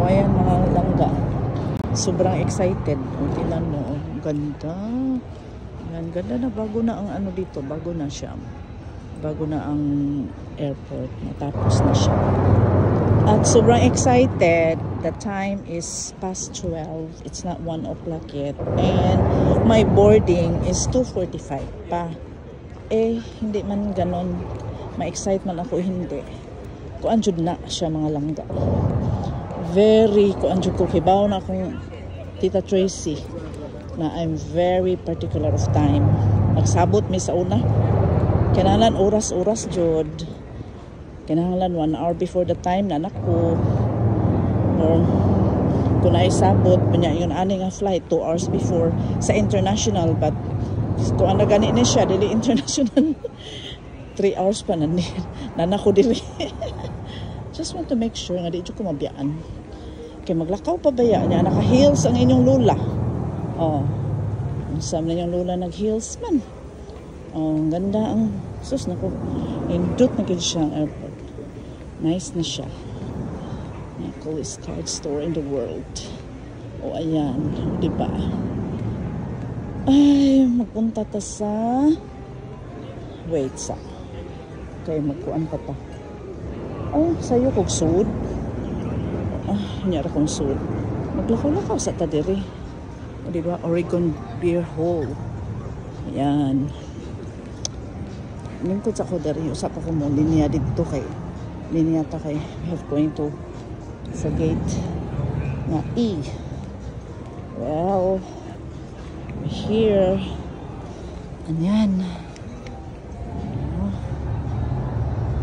O, ayan mga langga. Sobrang excited. O, tinan mo. O, ganda. Ayan, ganda na. Bago na ang ano dito. Bago na siya. Bago na ang airport. Natapos na siya. At sobrang excited. The time is past 12. It's not 1 o'clock yet. And my boarding is 2:45 pa. Eh, hindi man ganon. Ma-excite man ako, hindi. Kuanjud na siya mga langga. Very kuanjud ko. Kibaw na akong Tita Tracy na I'm very particular of time. Nagsabot mi sa una. Kinahanglan oras-oras jud. Kinahanglan 1 hour before the time na nako. Or kung naisabot niya yun ani nga flight 2 hours before sa international, but kung ano gani ni siya dili international 3 hours pa na nako dili. Just want to make sure nga di ko mabiyaan. Kay maglakaw pa baya niya naka-heels ang inyong lula. Oh. Unsam na yung lula nag-heels man. Oh, ganda ang sus nako. Indot na gid siya ang airport. Nice na siya. The coolest card store in the world. O ayan, di ba? Ay, magpunta ta sa wait sa. Kay magkuan pa ta. Oh, sayo kog sud. Ah, nyara kong sud. Maglakaw-lakaw sa ta diri. O di ba? Oregon Beer Hall. Ayan. Ningkod sa ko dari usap ako mo linya dito kay linya ta kay we have going to sa gate na E. Well, we're here. Ayan.